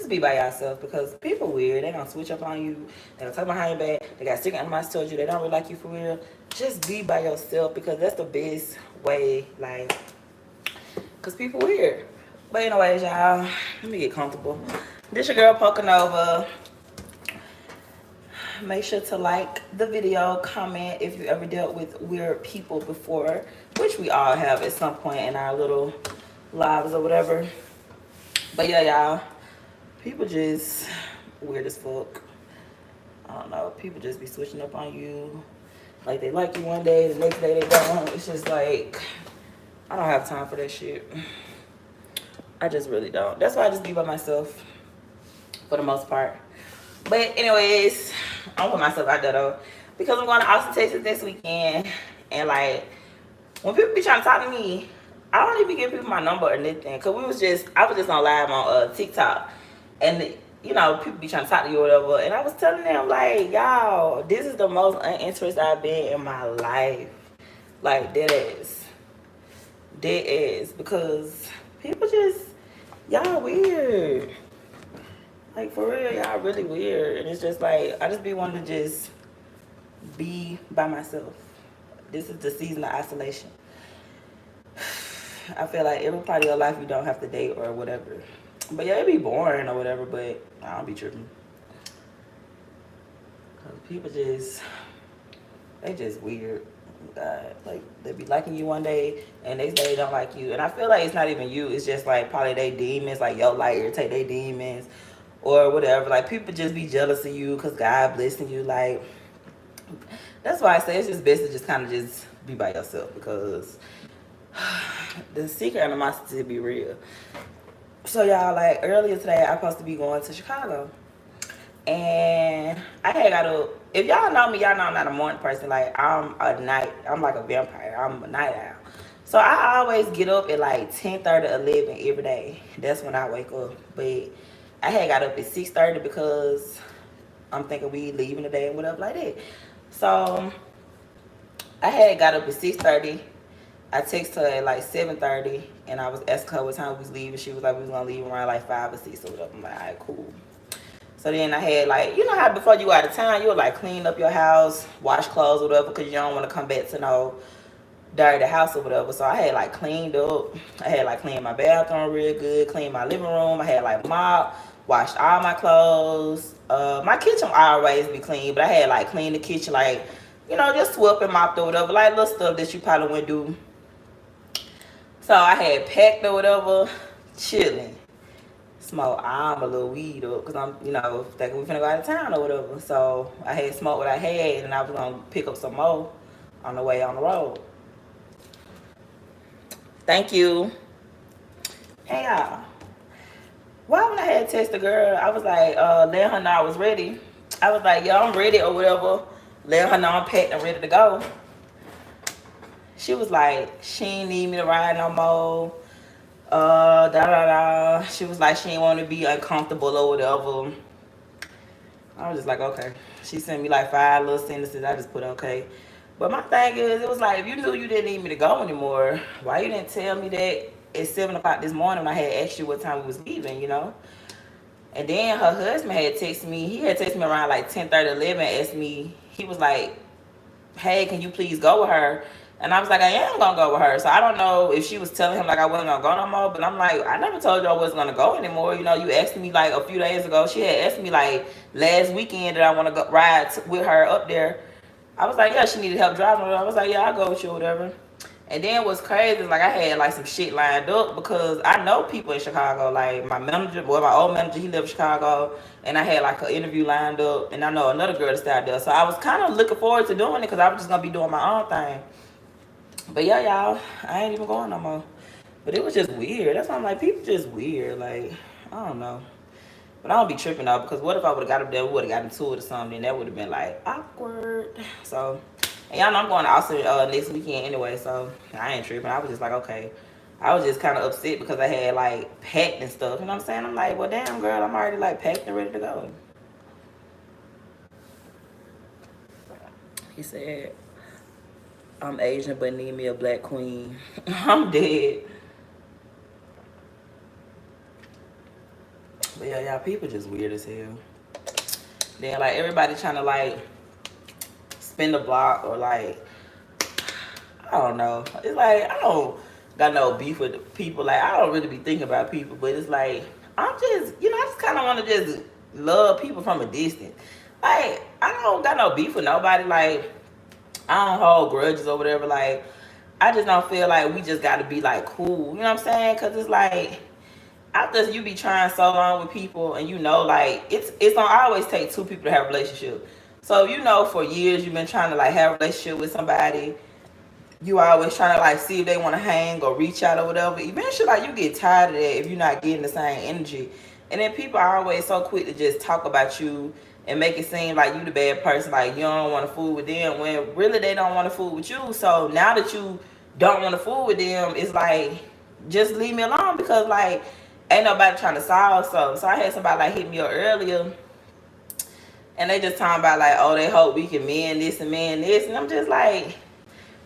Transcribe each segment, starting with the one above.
just be by yourself because people weird. They gonna switch up on you. They gonna talk behind your back. They got secret animals told you they don't really like you for real. Just be by yourself because that's the best way. Like, cause people weird. But anyways, y'all, let me get comfortable. This your girl Pocanova. Make sure to like the video, comment if you ever dealt with weird people before, which we all have at some point in our little lives or whatever. But yeah, y'all, people just weird as fuck. I don't know. People just be switching up on you. Like they like you one day, the next day they don't. It's just like, I don't have time for that shit. I just really don't. That's why I just be by myself for the most part. But anyways, I'm put myself out there though. Because I'm going to Austin, Texas this weekend. And like, when people be trying to talk to me, I don't even give people my number or anything. Cause I was just on live on TikTok. And you know, people be trying to talk to you or whatever. And I was telling them like, y'all, this is the most uninterested I've been in my life. Like dead ass. Dead ass. Because people just, y'all weird. Like for real, y'all really weird. And it's just like, I just be wanting to just be by myself. This is the season of isolation. I feel like every part of your life you don't have to date or whatever. But yeah, it be boring or whatever, but I don't be tripping. Cause people just, they just weird. God, like they be liking you one day and next day they don't like you. And I feel like it's not even you, it's just like probably they demons, like your light irritate they demons or whatever. Like people just be jealous of you because God blessing you. Like that's why I say it's just best to just kind of just be by yourself because the secret animosity be real. So y'all, like earlier today I supposed to be going to Chicago. And I had got up. If y'all know me, y'all know I'm not a morning person. Like I'm like a vampire. I'm a night owl. So I always get up at like 10:30, 11 every day. That's when I wake up. But I had got up at 6:30 because I'm thinking we leaving today and whatever like that. So I had got up at 6:30. I texted her at like 7:30 and I was asking her what time we was leaving. She was like, we was gonna leave around like 5 or 6 or whatever. I'm like, all right, cool. So then I had like, you know how before you go out of town, you would like clean up your house, wash clothes or whatever, because you don't want to come back to no dirty house or whatever. So I had like cleaned up. I had like cleaned my bathroom real good, cleaned my living room. I had like mop, washed all my clothes. My kitchen always be clean, but I had like cleaned the kitchen, like, you know, just swept and mopped or whatever, like little stuff that you probably wouldn't do. So I had packed or whatever, chilling. Smoke all my little weed up because I'm, you know, thinking we finna go out of town or whatever. So I had smoked what I had and I was gonna pick up some more on the way on the road. Thank you. Hey y'all. Why when I had text the girl, I was like, letting her know I was ready. I was like, yo, I'm ready or whatever. Letting her know I'm packed and ready to go. She was like, she ain't need me to ride no more. Da da da. She was like, she didn't want to be uncomfortable or whatever. I was just like, okay. She sent me like 5 little sentences. I just put okay. But my thing is, it was like, if you knew you didn't need me to go anymore, why you didn't tell me that at 7 o'clock this morning when I had asked you what time we was leaving, you know? And then her husband had texted me. He had texted me around like 10:30, 11, asked me, he was like, hey, can you please go with her? And I was like, I am gonna go with her. So I don't know if she was telling him like I wasn't gonna go no more, but I'm like, I never told you I wasn't gonna go anymore. You know, you asked me like a few days ago. She had asked me like last weekend that I want to go ride with her up there. I was like, yeah, she needed help driving. I was like, yeah, I'll go with you or whatever. And then what's crazy is like I had like some shit lined up because I know people in Chicago. Like my manager, well, my old manager, he lived in Chicago, and I had like an interview lined up, and I know another girl that's out there. So I was kind of looking forward to doing it because I was just gonna be doing my own thing. But yeah, y'all, I ain't even going no more. But it was just weird. That's why I'm like, people just weird. Like, I don't know. But I don't be tripping out because what if I would have got up there, we would have got into it or something, then that would have been like awkward. So, and y'all know I'm going to Austin next weekend anyway, so I ain't tripping. I was just like, okay. I was just kind of upset because I had like packed and stuff. You know what I'm saying? I'm like, well, damn, girl, I'm already like packed and ready to go. He said, I'm Asian but need me a black queen. I'm dead. But yeah, y'all, people just weird as hell. Then like everybody trying to like spin the block or like I don't know. It's like I don't got no beef with people. Like I don't really be thinking about people, but it's like I'm just I just kind of want to just love people from a distance. Like I don't got no beef with nobody. Like I don't hold grudges or whatever. Like I just don't feel like we just got to be like cool. You know what I'm saying? Cause it's like after you be trying so long with people and like it's gonna always take two people to have a relationship. So for years you've been trying to like have a relationship with somebody, you always trying to like see if they want to hang or reach out or whatever. Eventually like you get tired of that if you're not getting the same energy. And then people are always so quick to just talk about you and make it seem like you the bad person, like you don't want to fool with them when really they don't want to fool with you. So now that you don't want to fool with them, it's like just leave me alone because like ain't nobody trying to solve something. So I had somebody like hit me up earlier and they just talking about like, oh, they hope we can mend this and mend this. And I'm just like,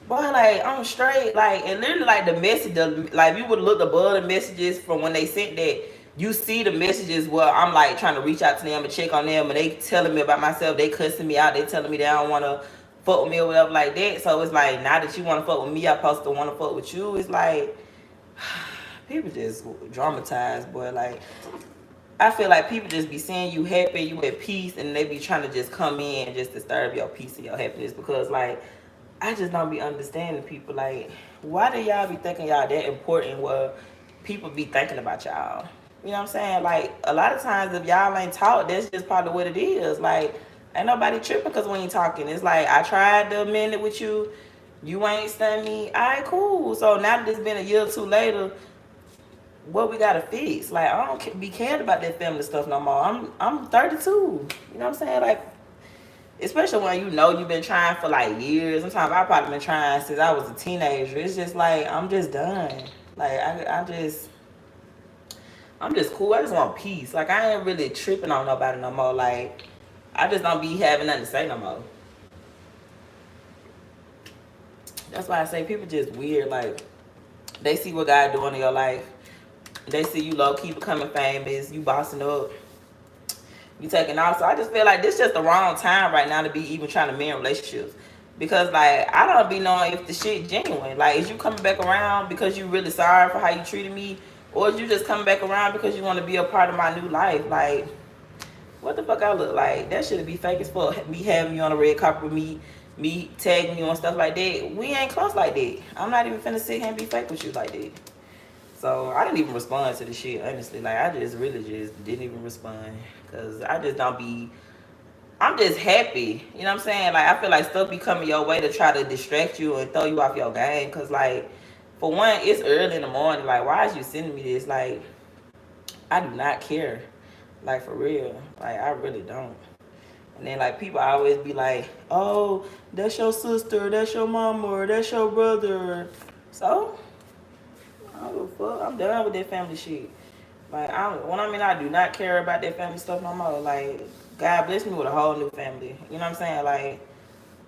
boy, like I'm straight. Like, and literally like the message, like you would look above the messages from when they sent that, you see the messages where I'm like trying to reach out to them and check on them and they telling me about myself, they cussing me out, they telling me they don't want to fuck with me or whatever like that. So it's like, now that you want to fuck with me, I'm supposed to want to fuck with you. It's like, people just dramatized, boy. Like, I feel like people just be seeing you happy, you at peace, and they be trying to just come in and just disturb your peace and your happiness because, like, I just don't be understanding people. Like, why do y'all be thinking y'all that important where people be thinking about y'all? You know what I'm saying? Like, a lot of times if y'all ain't talk, that's just probably what it is. Like, ain't nobody tripping because we ain't talking. It's like, I tried to amend it with you. You ain't stunned me. All right, cool. So now that it's been a year or two later, what we gotta fix? Like I don't be caring about that family stuff no more. I'm 32. You know what I'm saying? Like especially when you've been trying for like years. Sometimes I've probably been trying since I was a teenager. It's just like I'm just done. Like I'm just cool. I just want peace. Like I ain't really tripping on nobody no more. Like I just don't be having nothing to say no more. That's why I say people just weird. Like they see what God doing in your life. They see you low key becoming famous, you bossing up, you taking off. So I just feel like this just the wrong time right now to be even trying to mend relationships. Because like I don't be knowing if the shit genuine. Like is you coming back around because you really sorry for how you treated me? Or is you just coming back around because you want to be a part of my new life? Like, what the fuck I look like? That should be fake as fuck. Me having you on the red carpet with me tagging you and stuff like that. We ain't close like that. I'm not even finna sit here and be fake with you like that. So I didn't even respond to the shit, honestly. Like I just really just didn't even respond. Cause I just don't be I'm just happy. You know what I'm saying? Like I feel like stuff be coming your way to try to distract you and throw you off your game. Cause like for one, it's early in the morning. Like why is you sending me this? Like I do not care. Like for real. Like I really don't. And then like people always be like, oh, that's your sister, that's your mama, or that's your brother. So I don't give a fuck. I'm done with that family shit. Like, I do not care about that family stuff no more. Like, God bless me with a whole new family. You know what I'm saying? Like,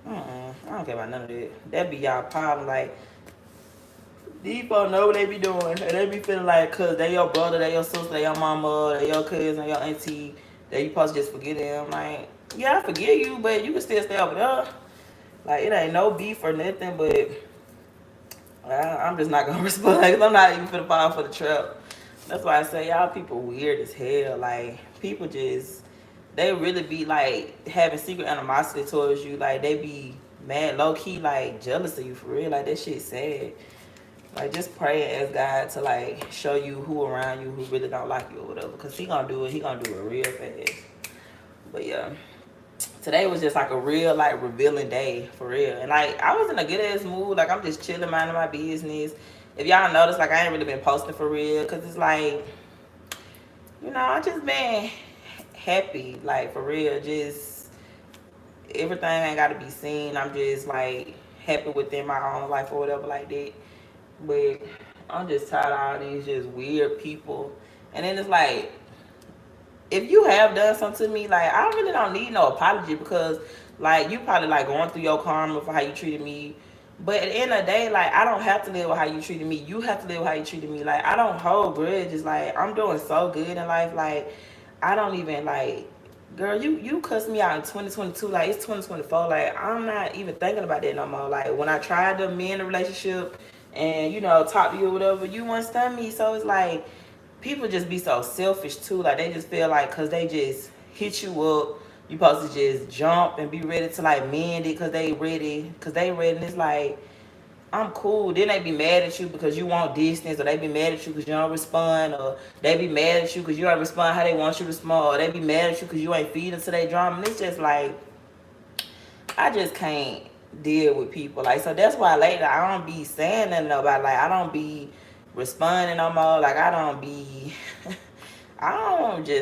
I don't care about none of that. That be y'all problem. Like, these folks know what they be doing. And they be feeling like, cause they your brother, they your sister, they your mama, they your cousin, your auntie, that you supposed to just forget them. Like, yeah, I forgive you, but you can still stay over there. Like, it ain't no beef or nothing, but I'm just not gonna respond because I'm not even finna fall for the trap. That's why I say y'all people weird as hell. Like people just they really be like having secret animosity towards you. Like they be mad, low key, like jealous of you for real. Like that shit sad. Like just pray and ask God to like show you who around you who really don't like you or whatever. Cause he gonna do it. He gonna do it real fast. But yeah. Today was just like a real like revealing day for real. And like I was in a good ass mood. Like I'm just chilling, minding my business. If y'all notice, like I ain't really been posting for real. Cause it's like, I just been happy. Like for real. Just everything ain't gotta be seen. I'm just like happy within my own life or whatever like that. But I'm just tired of all these just weird people. And then it's like, if you have done something to me, like I really don't need no apology because like you probably like going through your karma for how you treated me. But at the end of the day, like, I don't have to live with how you treated me. You have to live with how you treated me. Like, I don't hold grudges. Like, I'm doing so good in life. Like, I don't even like, girl, you cussed me out in 2022. Like, it's 2024. Like, I'm not even thinking about that no more. Like, when I tried to mend the relationship and, talk to you or whatever, you wouldn't stun me. So it's like, people just be so selfish too. Like, they just feel like, because they just hit you up, you supposed to just jump and be ready to like mend it because they ready. Because they ready. And it's like, I'm cool. Then they be mad at you because you want distance, or they be mad at you because you don't respond, or they be mad at you because you don't respond how they want you to respond, or they be mad at you because you ain't feeding to their drama. And it's just like, I just can't deal with people. Like, so that's why later I don't be saying nothing about, like, I don't be responding no more. Like, I don't be, I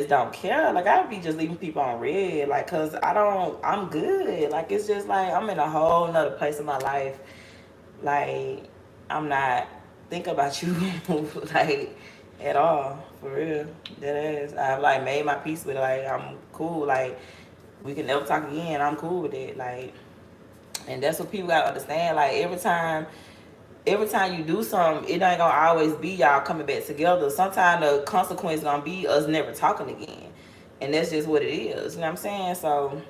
don't care. Like, I be just leaving people on red. Like, cause I'm good. Like, it's just like, I'm in a whole nother place in my life. Like, I'm not thinking about you, like, at all, for real. That is, I've like made my peace with it. Like, I'm cool. Like, we can never talk again. I'm cool with it. Like, and that's what people gotta understand. Like, every time you do something, it ain't gonna always be y'all coming back together. Sometimes the consequence gonna be us never talking again, and that's just what it is. You know what I'm saying? So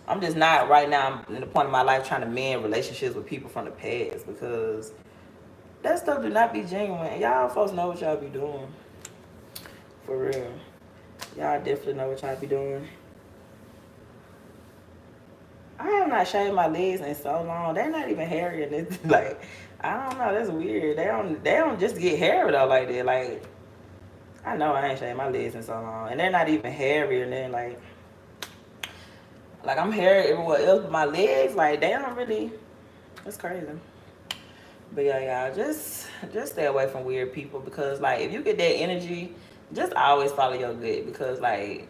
I'm just not right now. I'm in the point of my life trying to mend relationships with people from the past, because that stuff do not be genuine. Y'all folks know what y'all be doing. For real. Y'all definitely know what y'all be doing. I have not shaved my legs in so long. They're not even hairy and it's like, I don't know, that's weird. They don't just get hairy though like that. Like, I know I ain't shaved my legs in so long. And they're not even hairy, and then like I'm hairy everywhere else, but my legs, like, they don't really, it's crazy. But yeah, y'all, just stay away from weird people, because like, if you get that energy, just always follow your gut, because like,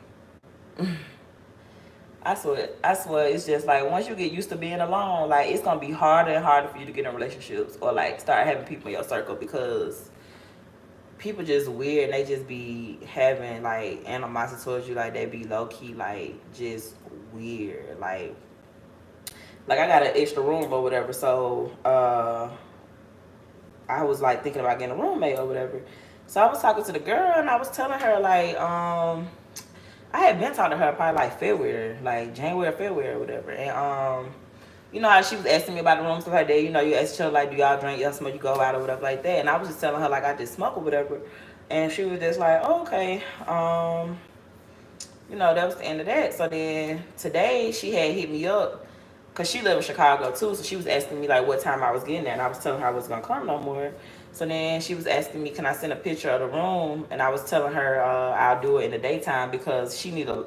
I swear, it's just like, once you get used to being alone, like, it's gonna be harder and harder for you to get in relationships or like start having people in your circle, because people just weird and they just be having like animosity towards you, like they be low key like just weird. Like I got an extra room or whatever, so I was like thinking about getting a roommate or whatever. So I was talking to the girl and I was telling her like, I had been talking to her probably like February, like January, February or whatever. And you know how she was asking me about the rooms of her day, you ask each other like, do y'all drink, y'all smoke, you go out or whatever like that. And I was just telling her like I just smoke or whatever. And she was just like, oh, okay. That was the end of that. So then today she had hit me up because she lived in Chicago too. So she was asking me like what time I was getting there, and I was telling her I wasn't gonna come no more. So then she was asking me, can I send a picture of the room? And I was telling her I'll do it in the daytime because she need a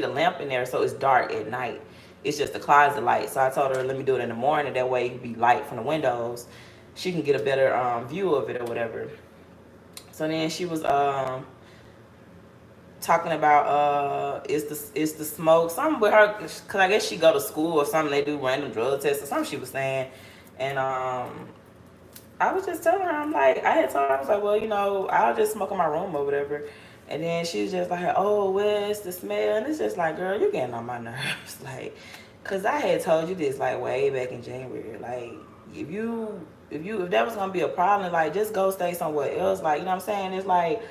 lamp in there so it's dark at night. It's just the closet light. So I told her, let me do it in the morning. That way it can be light from the windows. She can get a better view of it or whatever. So then she was talking about it's the smoke, something with her, because I guess she go to school or something, they do random drug tests or something she was saying. And I was just telling her, I'm like, I had told her, I was like, well, I'll just smoke in my room or whatever. And then she was just like, oh, well, it's the smell. And it's just like, girl, you're getting on my nerves. Like, because I had told you this like way back in January. Like, if that was gonna be a problem, like, just go stay somewhere else. Like, you know what I'm saying? It's like,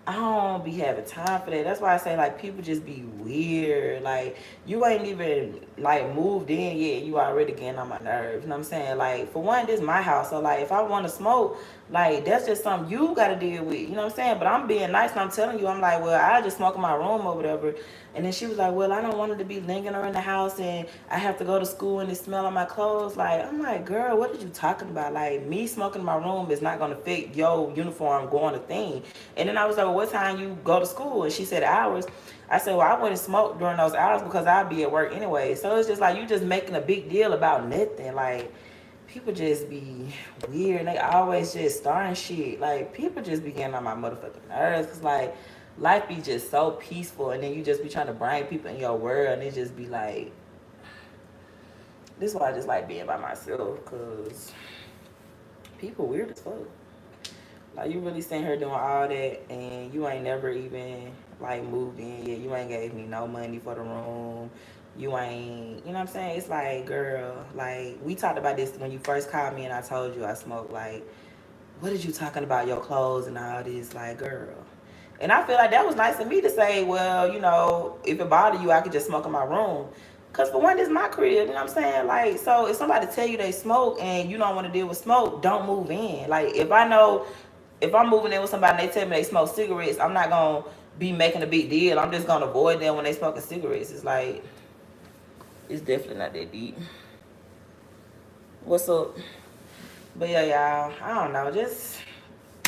I don't be having time for that. That's why I say like people just be weird. Like, you ain't even like moved in yet, you already getting on my nerves. You know what I'm saying? Like, for one, this is my house, so like if I want to smoke, like that's just something you gotta deal with. You know what I'm saying? But I'm being nice and I'm telling you, I'm like, well, I just smoke in my room or whatever. And then she was like, well, I don't want it to be lingering in the house and I have to go to school and it smell on my clothes. Like, I'm like, girl, what are you talking about? Like, me smoking in my room is not gonna fit your uniform going to thing. And then I was like, well, what time you go to school? And she said hours. I said, well, I wouldn't smoke during those hours because I'd be at work anyway. So it's just like, you just making a big deal about nothing. Like, people just be weird. They always just starting shit. Like, people just be getting on my motherfucking nerves. Cause like, life be just so peaceful, and then you just be trying to bring people in your world, and it just be like, this is why I just like being by myself, cause people weird as fuck. Like, you really sitting here doing all that, and you ain't never even like moved in yet. You ain't gave me no money for the room, You ain't, you know what I'm saying? It's like, girl, like, we talked about this when you first called me and I told you I smoke. Like, what is you talking about your clothes and all this? Like, girl. And I feel like that was nice of me to say, well, if it bother you, I could just smoke in my room. Because for one, this is my crib, you know what I'm saying? Like, so if somebody tell you they smoke and you don't want to deal with smoke, don't move in. Like, if I know, if I'm moving in with somebody and they tell me they smoke cigarettes, I'm not going to be making a big deal. I'm just going to avoid them when they smoking cigarettes. It's like, it's definitely not that deep. What's up? But yeah, y'all, I don't know. Just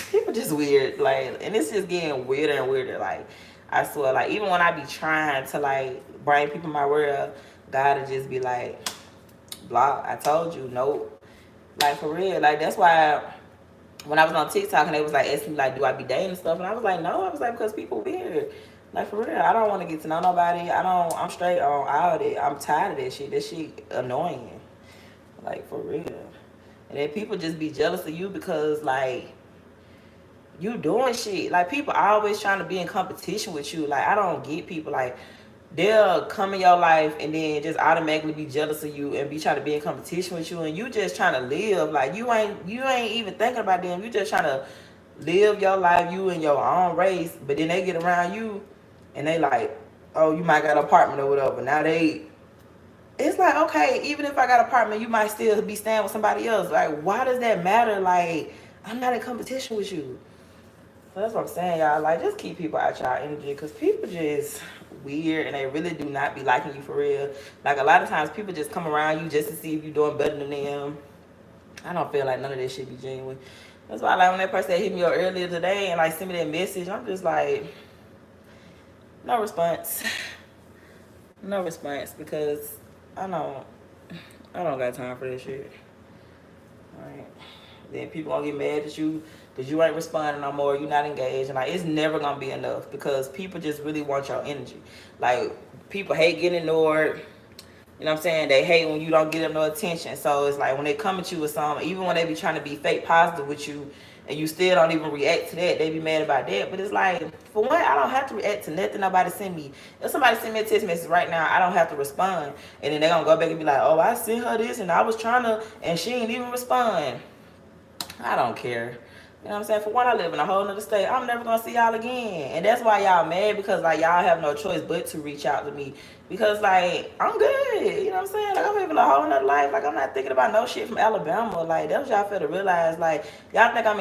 people just weird. Like, and it's just getting weirder and weirder. Like, I swear, like, even when I be trying to like bring people in my world, God will just be like, block. I told you, nope. Like for real. Like that's why when I was on TikTok and they was like asking me like, do I be dating and stuff, and I was like, no. I was like, because people weird. Like for real, I don't want to get to know nobody. I'm straight on all that. I'm tired of that shit. That shit annoying. Like for real. And then people just be jealous of you because like you doing shit. Like people always trying to be in competition with you. Like I don't get people like they'll come in your life and then just automatically be jealous of you and be trying to be in competition with you, and you just trying to live. Like you ain't even thinking about them. You just trying to live your life, you in your own race. But then they get around you and they like, oh, you might got an apartment or whatever. Now it's like, okay, even if I got an apartment, you might still be staying with somebody else. Like, why does that matter? Like, I'm not in competition with you. So that's what I'm saying, y'all. Like, just keep people out y'all energy because people just weird and they really do not be liking you for real. Like, a lot of times people just come around you just to see if you're doing better than them. I don't feel like none of this shit be genuine. That's why, like, when that person hit me up earlier today and, like, sent me that message, I'm just like, no response. No response because I don't, I don't got time for that shit. Right. Then people gonna get mad at you because you ain't responding no more. You're not engaged, and like it's never gonna be enough because people just really want your energy. Like people hate getting ignored. You know what I'm saying? They hate when you don't give them no attention. So it's like when they come at you with something, even when they be trying to be fake positive with you, and you still don't even react to that, they be mad about that. But it's like, for one, I don't have to react to nothing nobody send me. If somebody send me a text message right now, I don't have to respond. And then they're gonna go back and be like, oh, I sent her this and I was trying to, and she ain't even respond. I don't care. You know what I'm saying? For one, I live in a whole nother state. I'm never gonna see y'all again. And that's why y'all mad because like y'all have no choice but to reach out to me. Because like I'm good. You know what I'm saying? Like I'm living a whole nother life. Like I'm not thinking about no shit from Alabama. Like that's what y'all feel to realize. Like y'all think I'm